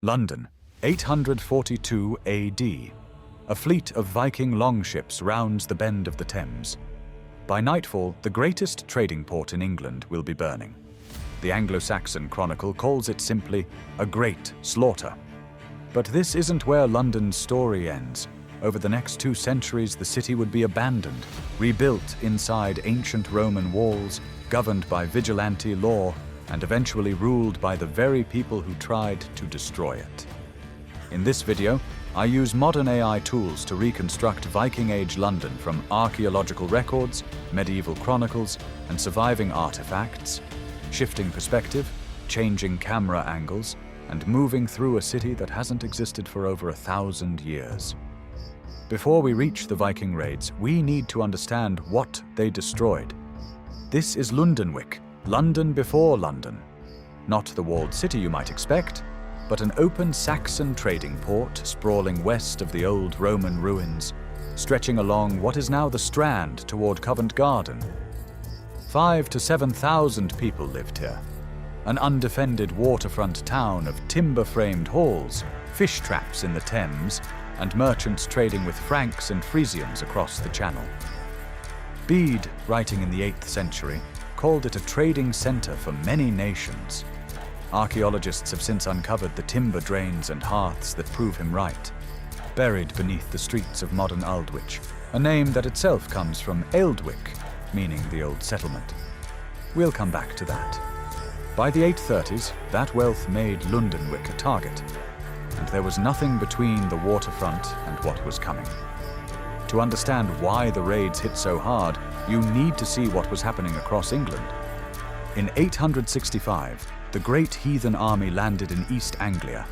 London, 842 AD. A fleet of Viking longships rounds the bend of the Thames. By nightfall, the greatest trading port in England will be burning. The Anglo-Saxon chronicle calls it simply a great slaughter. But this isn't where London's story ends. Over the next 2 centuries, the city would be abandoned, rebuilt inside ancient Roman walls, governed by vigilante law, and eventually ruled by the very people who tried to destroy it. In this video, I use modern AI tools to reconstruct Viking-age London from archaeological records, medieval chronicles, and surviving artifacts, shifting perspective, changing camera angles, and moving through a city that hasn't existed for over 1,000 years. Before we reach the Viking raids, we need to understand what they destroyed. This is Lundenwic, London before London. Not the walled city you might expect, but an open Saxon trading port sprawling west of the old Roman ruins, stretching along what is now the Strand toward Covent Garden. 5,000 to 7,000 people lived here. An undefended waterfront town of timber-framed halls, fish traps in the Thames, and merchants trading with Franks and Frisians across the Channel. Bede, writing in the 8th century, called it a trading centre for many nations. Archaeologists have since uncovered the timber drains and hearths that prove him right, buried beneath the streets of modern Aldwych, a name that itself comes from Ealdwic, meaning the old settlement. We'll come back to that. By the 830s, that wealth made Lundenwic a target, and there was nothing between the waterfront and what was coming. To understand why the raids hit so hard, you need to see what was happening across England. In 865, the great Heathen army landed in East Anglia.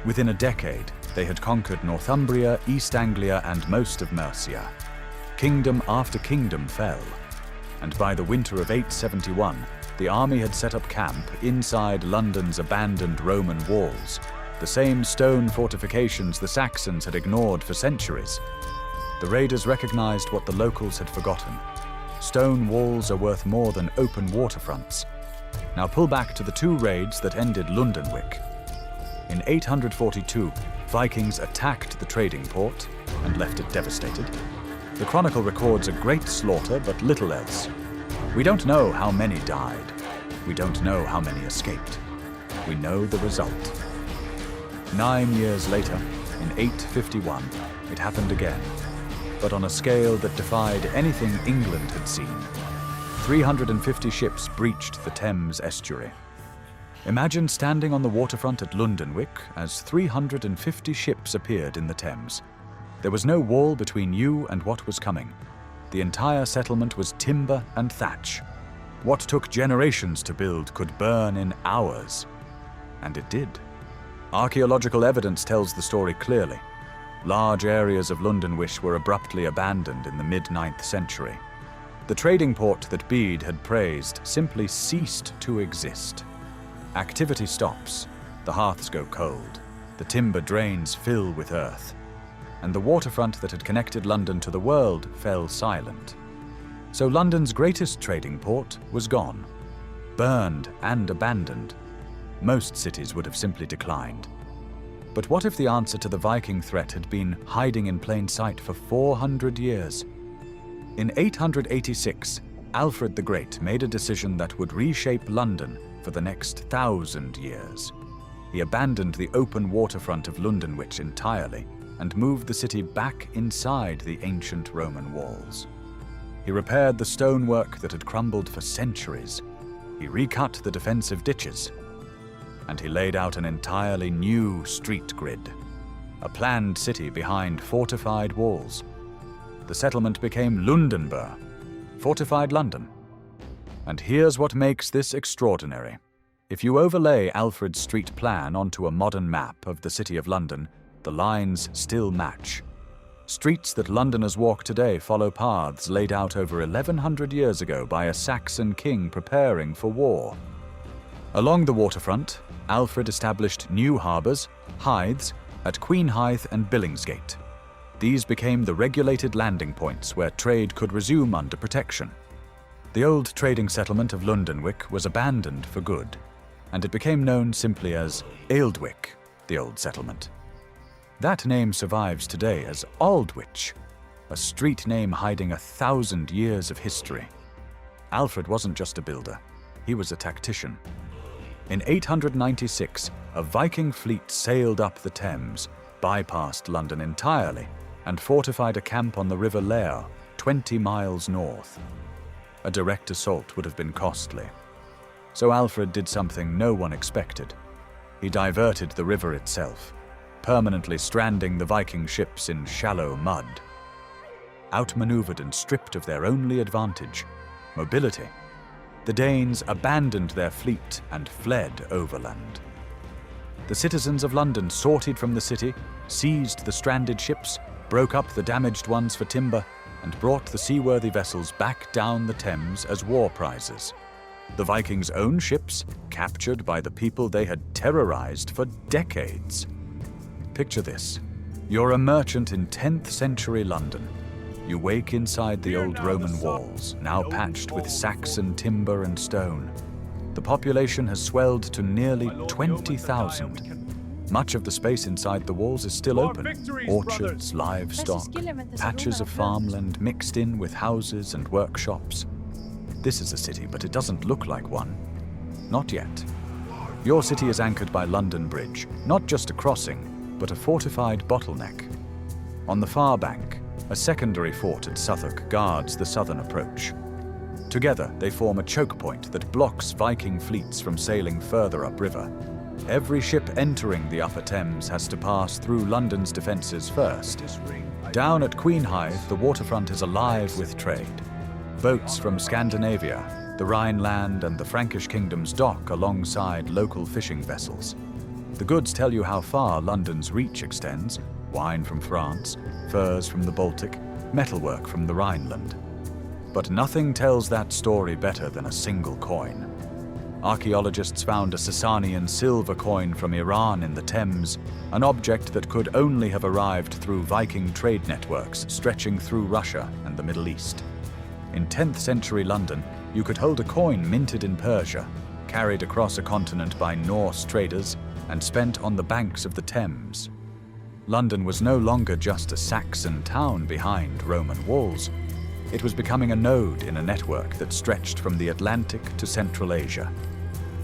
Within a decade, they had conquered Northumbria, East Anglia, and most of Mercia. Kingdom after kingdom fell, and by the winter of 871, the army had set up camp inside London's abandoned Roman walls, the same stone fortifications the Saxons had ignored for centuries. The raiders recognized what the locals had forgotten. Stone walls are worth more than open waterfronts. Now pull back to the 2 raids that ended Lundenwic. In 842, Vikings attacked the trading port and left it devastated. The chronicle records a great slaughter, but little else. We don't know how many died. We don't know how many escaped. We know the result. 9 years later, in 851, it happened again, but on a scale that defied anything England had seen. 350 ships breached the Thames estuary. Imagine standing on the waterfront at Lundenwic as 350 ships appeared in the Thames. There was no wall between you and what was coming. The entire settlement was timber and thatch. What took generations to build could burn in hours. And it did. Archaeological evidence tells the story clearly. Large areas of Lundenwic were abruptly abandoned in the mid-9th century. The trading port that Bede had praised simply ceased to exist. Activity stops, the hearths go cold, the timber drains fill with earth, and the waterfront that had connected London to the world fell silent. So London's greatest trading port was gone, burned and abandoned. Most cities would have simply declined. But what if the answer to the Viking threat had been hiding in plain sight for 400 years? In 886, Alfred the Great made a decision that would reshape London for the next 1,000 years. He abandoned the open waterfront of Lundenwic entirely and moved the city back inside the ancient Roman walls. He repaired the stonework that had crumbled for centuries. He recut the defensive ditches, and he laid out an entirely new street grid, a planned city behind fortified walls. The settlement became Lundenburg, fortified London. And here's what makes this extraordinary. If you overlay Alfred's street plan onto a modern map of the City of London, the lines still match. Streets that Londoners walk today follow paths laid out over 1,100 years ago by a Saxon king preparing for war. Along the waterfront, Alfred established new harbours, Hythes, at Queenhithe and Billingsgate. These became the regulated landing points where trade could resume under protection. The old trading settlement of Lundenwic was abandoned for good, and it became known simply as Ealdwic, the old settlement. That name survives today as Aldwych, a street name hiding 1,000 years of history. Alfred wasn't just a builder, he was a tactician. In 896, a Viking fleet sailed up the Thames, bypassed London entirely, and fortified a camp on the River Lea, 20 miles north. A direct assault would have been costly. So Alfred did something no one expected. He diverted the river itself, permanently stranding the Viking ships in shallow mud. Outmaneuvered and stripped of their only advantage, mobility, the Danes abandoned their fleet and fled overland. The citizens of London sorted from the city, seized the stranded ships, broke up the damaged ones for timber, and brought the seaworthy vessels back down the Thames as war prizes. The Vikings' own ships captured by the people they had terrorized for decades. Picture this. You're a merchant in 10th century London. You wake inside the old Roman walls, now patched with Saxon timber and stone. The population has swelled to nearly 20,000. Much of the space inside the walls is still open. Orchards, livestock, patches of farmland mixed in with houses and workshops. This is a city, but it doesn't look like one. Not yet. Your city is anchored by London Bridge, not just a crossing, but a fortified bottleneck. On the far bank, a secondary fort at Southwark guards the southern approach. Together, they form a choke point that blocks Viking fleets from sailing further upriver. Every ship entering the upper Thames has to pass through London's defences first. Down at Queenhithe, the waterfront is alive with trade. Boats from Scandinavia, the Rhineland and the Frankish kingdoms dock alongside local fishing vessels. The goods tell you how far London's reach extends: wine from France, furs from the Baltic, metalwork from the Rhineland. But nothing tells that story better than a single coin. Archaeologists found a Sasanian silver coin from Iran in the Thames, an object that could only have arrived through Viking trade networks stretching through Russia and the Middle East. In 10th century London, you could hold a coin minted in Persia, carried across a continent by Norse traders, and spent on the banks of the Thames. London was no longer just a Saxon town behind Roman walls. It was becoming a node in a network that stretched from the Atlantic to Central Asia.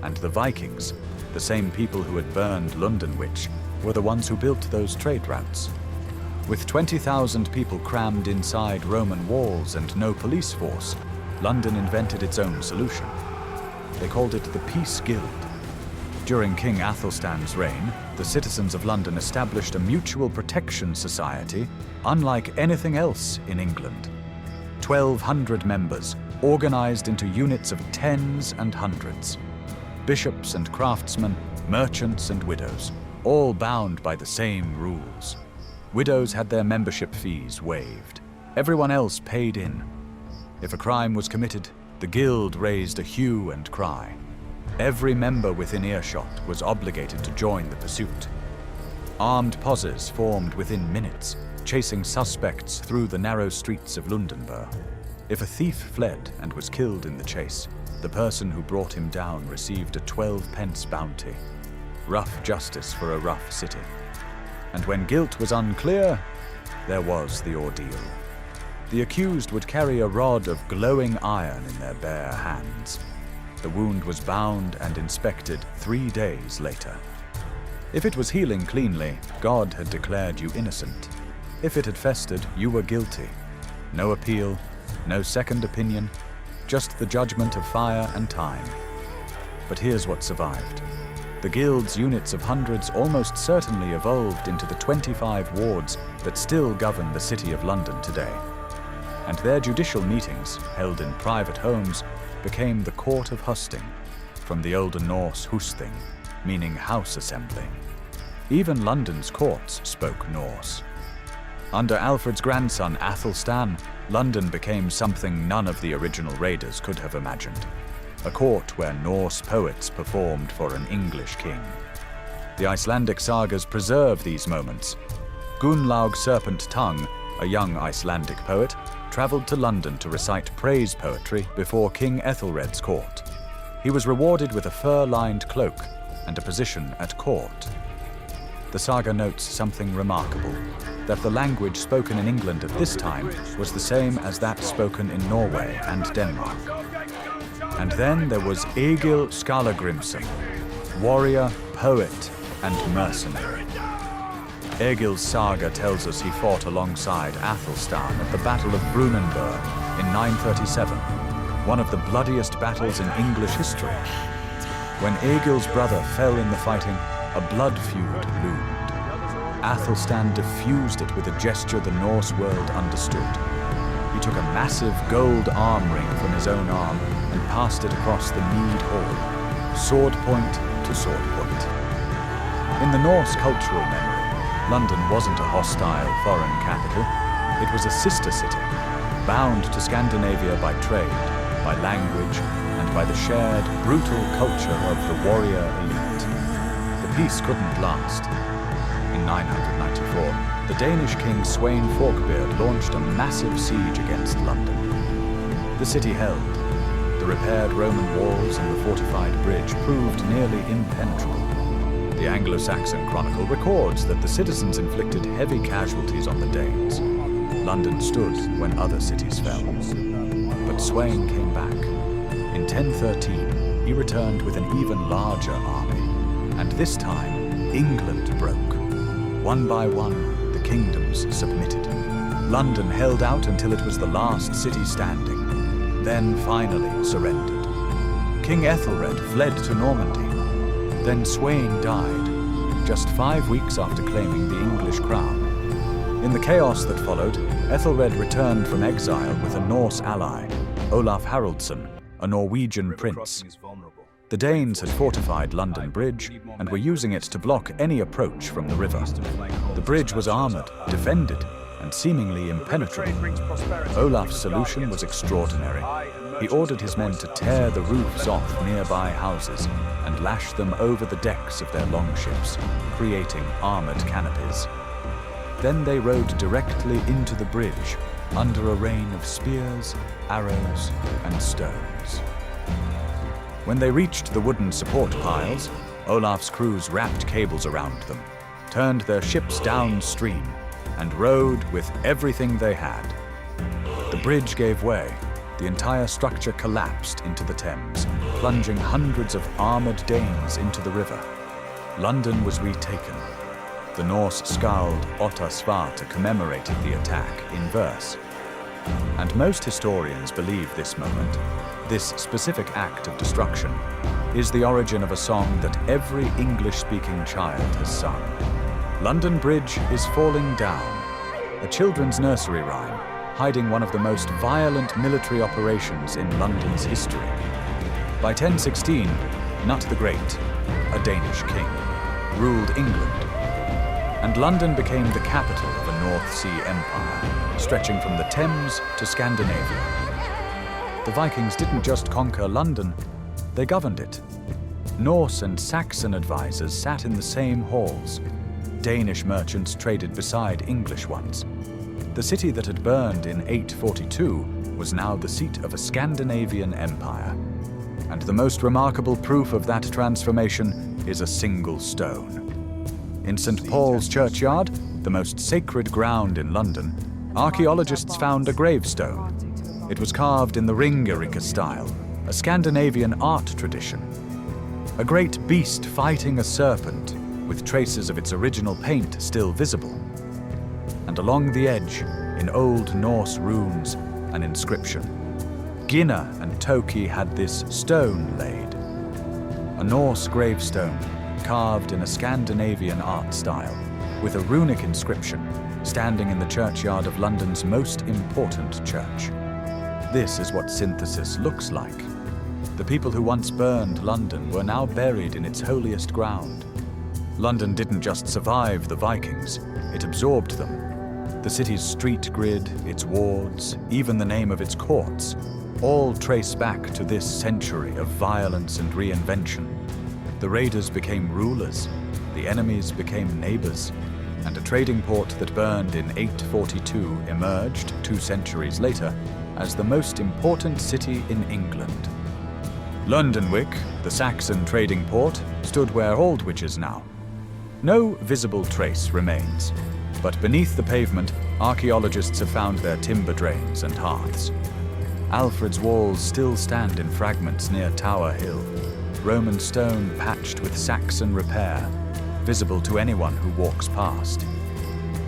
And the Vikings, the same people who had burned Lundenwic, were the ones who built those trade routes. With 20,000 people crammed inside Roman walls and no police force, London invented its own solution. They called it the Peace Guild. During King Athelstan's reign, the citizens of London established a mutual protection society unlike anything else in England. 1,200 members, organized into units of tens and hundreds. Bishops and craftsmen, merchants and widows, all bound by the same rules. Widows had their membership fees waived. Everyone else paid in. If a crime was committed, the guild raised a hue and cry. Every member within earshot was obligated to join the pursuit. Armed posses formed within minutes, chasing suspects through the narrow streets of Lundenwic. If a thief fled and was killed in the chase, the person who brought him down received a 12-pence bounty. Rough justice for a rough city. And when guilt was unclear, there was the ordeal. The accused would carry a rod of glowing iron in their bare hands. The wound was bound and inspected 3 days later. If it was healing cleanly, God had declared you innocent. If it had festered, you were guilty. No appeal, no second opinion, just the judgment of fire and time. But here's what survived. The guild's units of hundreds almost certainly evolved into the 25 wards that still govern the city of London today. And their judicial meetings, held in private homes, became the Court of Husting, from the Older Norse husting, meaning house assembly. Even London's courts spoke Norse. Under Alfred's grandson Athelstan, London became something none of the original raiders could have imagined. A court where Norse poets performed for an English king. The Icelandic sagas preserve these moments. Gunnlaug Serpent Tongue, a young Icelandic poet, travelled to London to recite praise poetry before King Ethelred's court. He was rewarded with a fur-lined cloak and a position at court. the saga notes something remarkable, that the language spoken in England at this time was the same as that spoken in Norway and Denmark. And then there was Egil Skallagrimsson, warrior, poet, and mercenary. Egil's saga tells us he fought alongside Athelstan at the Battle of Brunanburh in 937, one of the bloodiest battles in English history. When Egil's brother fell in the fighting, a blood feud loomed. Athelstan diffused it with a gesture the Norse world understood. He took a massive gold arm ring from his own arm and passed it across the Mead Hall, sword point to sword point. In the Norse cultural memory, London wasn't a hostile foreign capital. It was a sister city, bound to Scandinavia by trade, by language, and by the shared, brutal culture of the warrior elite. The peace couldn't last. In 994, the Danish king Sweyn Forkbeard launched a massive siege against London. The city held. The repaired Roman walls and the fortified bridge proved nearly impenetrable. The Anglo-Saxon Chronicle records that the citizens inflicted heavy casualties on the Danes. London stood when other cities fell. But Sweyn came back. In 1013, he returned with an even larger army. And this time, England broke. One by one, the kingdoms submitted. London held out until it was the last city standing, then finally surrendered. King Ethelred fled to Normandy. Then Sweyn died, just 5 weeks after claiming the English crown. In the chaos that followed, Ethelred returned from exile with a Norse ally, Olaf Haraldsson, a Norwegian prince. The Danes had fortified London Bridge and were using it to block any approach from the river. The bridge was armored, defended, and seemingly impenetrable. Olaf's solution was extraordinary. He ordered his men to tear the roofs off nearby houses and lash them over the decks of their longships, creating armored canopies. Then they rode directly into the bridge, under a rain of spears, arrows, and stones. When they reached the wooden support piles, Olaf's crews wrapped cables around them, turned their ships downstream, and rowed with everything they had. The bridge gave way. The entire structure collapsed into the Thames, plunging hundreds of armored Danes into the river. London was retaken. The Norse skald Otta Svarte commemorated the attack in verse. And most historians believe this moment, this specific act of destruction, is the origin of a song that every English-speaking child has sung. London Bridge is falling down, a children's nursery rhyme hiding one of the most violent military operations in London's history. By 1016, Cnut the Great, a Danish king, ruled England, and London became the capital of a North Sea empire, stretching from the Thames to Scandinavia. The Vikings didn't just conquer London, they governed it. Norse and Saxon advisors sat in the same halls. Danish merchants traded beside English ones. The city that had burned in 842 was now the seat of a Scandinavian empire. And the most remarkable proof of that transformation is a single stone. In St. Paul's churchyard, the most sacred ground in London, archaeologists found a gravestone. It was carved in the Ringerike style, a Scandinavian art tradition. A great beast fighting a serpent, with traces of its original paint still visible. And along the edge, in Old Norse runes, an inscription. Ginna and Toki had this stone laid. A Norse gravestone, carved in a Scandinavian art style, with a runic inscription, standing in the churchyard of London's most important church. This is what synthesis looks like. The people who once burned London were now buried in its holiest ground. London didn't just survive the Vikings, it absorbed them. The city's street grid, its wards, even the name of its courts, all trace back to this century of violence and reinvention. The raiders became rulers, the enemies became neighbors, and a trading port that burned in 842 emerged 2 centuries later as the most important city in England. Lundenwic, the Saxon trading port, stood where Aldwych is now. No visible trace remains, but beneath the pavement, archaeologists have found their timber drains and hearths. Alfred's walls still stand in fragments near Tower Hill, Roman stone patched with Saxon repair, visible to anyone who walks past.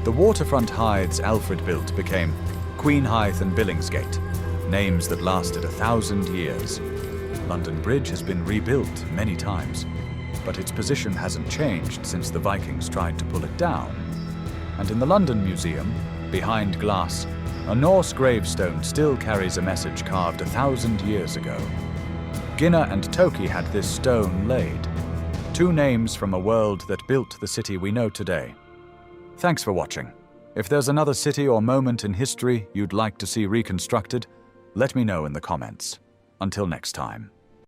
The waterfront hides Alfred built became Queen Hythe and Billingsgate, names that lasted 1,000 years. London Bridge has been rebuilt many times, but its position hasn't changed since the Vikings tried to pull it down. And in the London Museum, behind glass, a Norse gravestone still carries a message carved 1,000 years ago. Ginna and Toki had this stone laid, two names from a world that built the city we know today. Thanks for watching. If there's another city or moment in history you'd like to see reconstructed, let me know in the comments. Until next time.